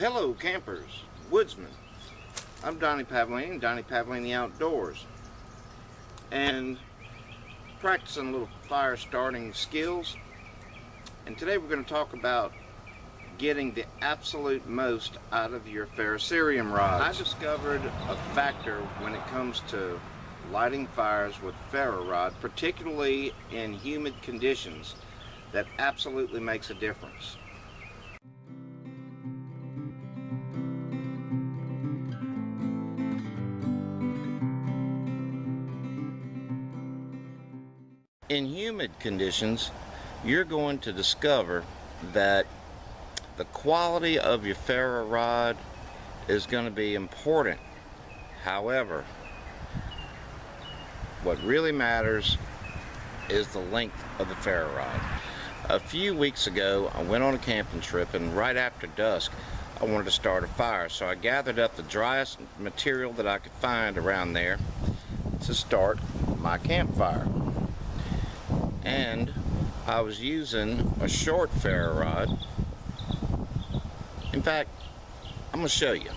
Hello campers, woodsmen. I'm Donnie Pavlini, Donnie Pavlini Outdoors, and practicing little fire starting skills. And today we're going to talk about getting the absolute most out of your ferrocerium rods. I discovered a factor when it comes to lighting fires with ferro rod, particularly in humid conditions, that absolutely makes a difference. In humid conditions, you're going to discover that the quality of your ferro rod is going to be important. However, what really matters is the length of the ferro rod. A few weeks ago, I went on a camping trip, and right after dusk, I wanted to start a fire. So I gathered up the driest material that I could find around there to start my campfire. And I was using a short ferro rod. In fact, I'm going to show you.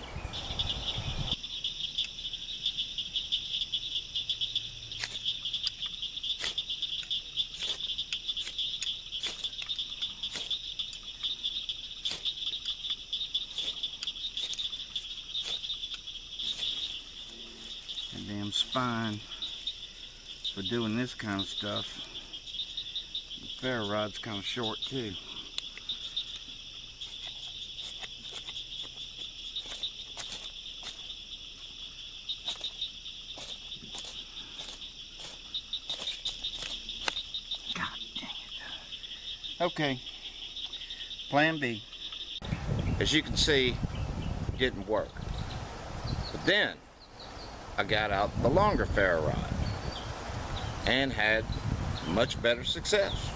And damn spine for doing this kind of stuff. The ferro rod's kind of short too. God dang it. Okay, plan B. As you can see, didn't work. But then I got out the longer ferro rod and had much better success.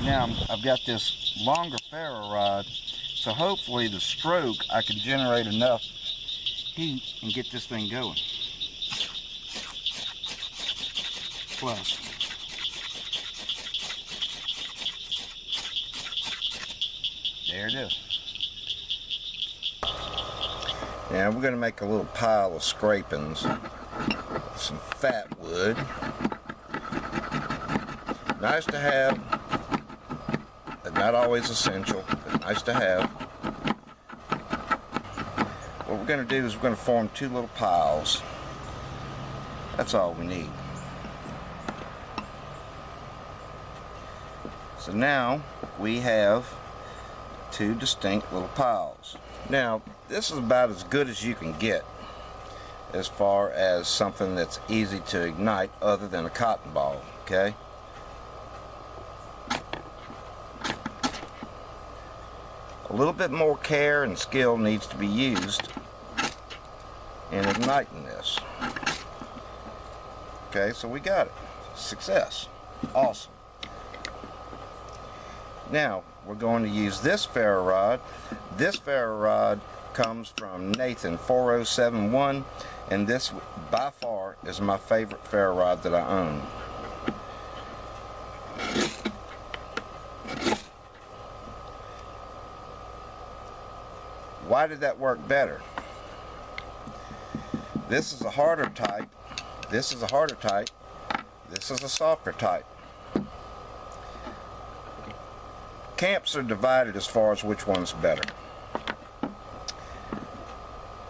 Now I've got this longer ferro rod, so hopefully the stroke I can generate enough heat and get this thing going. Plus, there it is. Now we're going to make a little pile of scrapings, some fat wood. Nice to have, but not always essential, but nice to have. What we're going to do is we're going to form two little piles. That's all we need. So now we have two distinct little piles. Now this is about as good as you can get as far as something that's easy to ignite other than a cotton ball, okay? A little bit more care and skill needs to be used in igniting this. Okay, so we got it. Success. Awesome. Now, we're going to use this ferro rod. This ferro rod comes from Nathan 4071, and this by far is my favorite ferro rod that I own. Why did that work better? This is a harder type, this is a harder type, this is a softer type. Camps are divided as far as which one's better.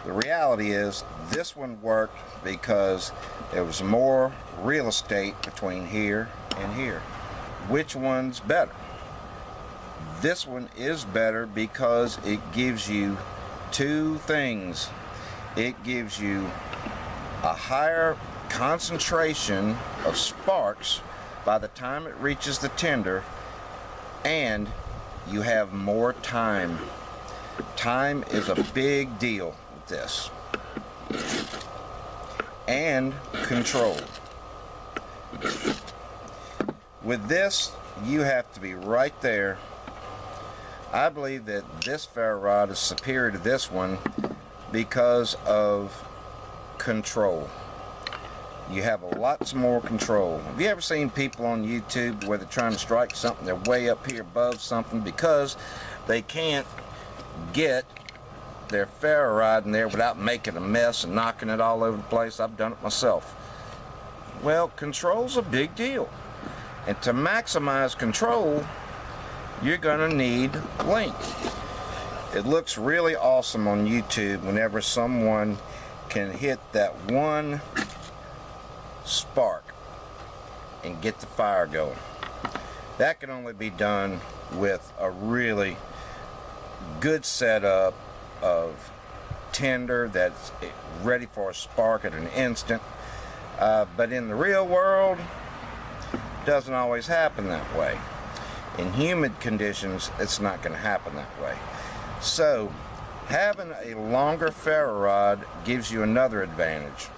The reality is this one worked because there was more real estate between here and here. Which one's better? This one is better because it gives you two things. It gives you a higher concentration of sparks by the time it reaches the tinder, and you have more time. Time is a big deal with this. And control. With this, you have to be right there. I believe that this ferro rod is superior to this one because of control. You have lots more control. Have you ever seen people on YouTube where they're trying to strike something, they're way up here above something because they can't get their ferro rod in there without making a mess and knocking it all over the place. I've done it myself. Well, control's a big deal. And to maximize control, you're going to need link. It looks really awesome on YouTube whenever someone can hit that one spark and get the fire going. That can only be done with a really good setup of tinder that's ready for a spark at an instant. But in the real world, it doesn't always happen that way. In humid conditions, it's not going to happen that way. So, having a longer ferro rod gives you another advantage,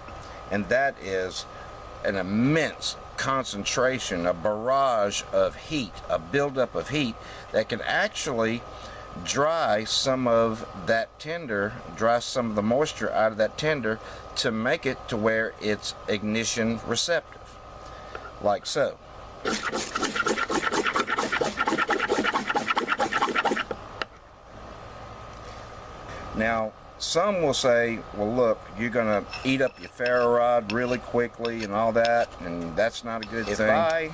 and that is an immense concentration, a barrage of heat, a buildup of heat that can actually dry some of that tinder, dry some of the moisture out of that tinder to make it to where it's ignition receptive, like so. Now, some will say, well, look, you're going to eat up your ferro rod really quickly and all that, and that's not a good thing. If I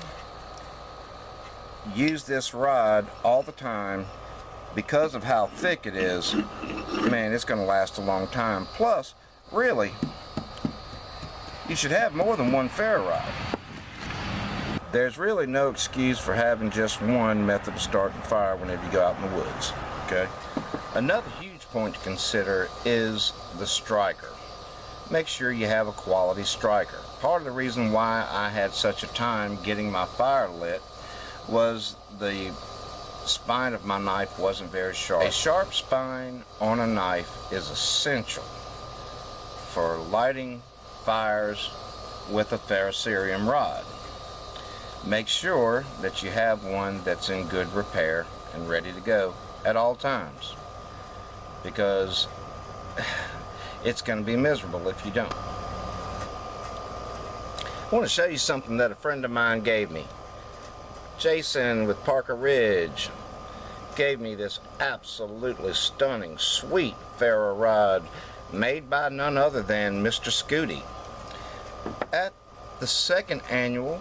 use this rod all the time, because of how thick it is, man, it's going to last a long time. Plus, really, you should have more than one ferro rod. There's really no excuse for having just one method of starting fire whenever you go out in the woods, okay? Another huge point to consider is the striker. Make sure you have a quality striker. Part of the reason why I had such a time getting my fire lit was the spine of my knife wasn't very sharp. A sharp spine on a knife is essential for lighting fires with a ferrocerium rod. Make sure that you have one that's in good repair and ready to go at all times, because it's going to be miserable if you don't. I want to show you something that a friend of mine gave me. Jason with Parker Ridge gave me this absolutely stunning, sweet ferro rod made by none other than Mr. Scooty at the 2nd annual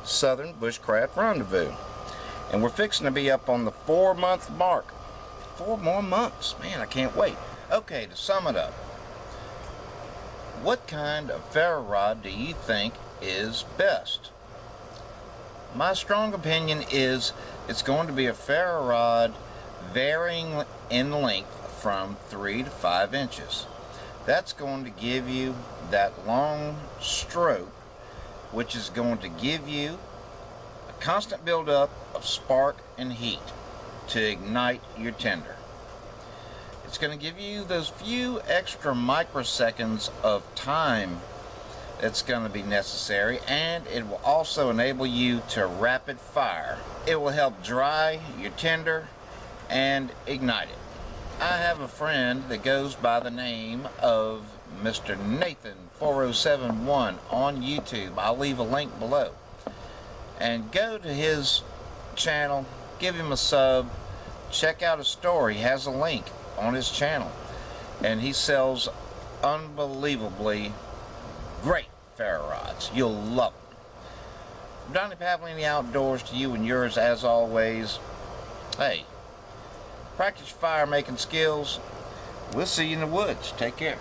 Southern Bushcraft Rendezvous. And we're fixing to be up on the 4-month mark. 4 more months. Man, I can't wait. Okay, to sum it up, what kind of ferro rod do you think is best? My strong opinion is it's going to be a ferro rod varying in length from 3 to 5 inches. That's going to give you that long stroke, which is going to give you a constant buildup of spark and heat to ignite your tinder. It's going to give you those few extra microseconds of time that's going to be necessary, and it will also enable you to rapid fire. It will help dry your tinder and ignite it. I have a friend that goes by the name of Mr. Nathan 4071 on YouTube. I'll leave a link below. And go to his channel, give him a sub, check out his store. He has a link on his channel, and he sells unbelievably great ferro rods. You'll love them. From Donnie Pavlini Outdoors to you and yours as always. Hey, practice your fire making skills. We'll see you in the woods. Take care.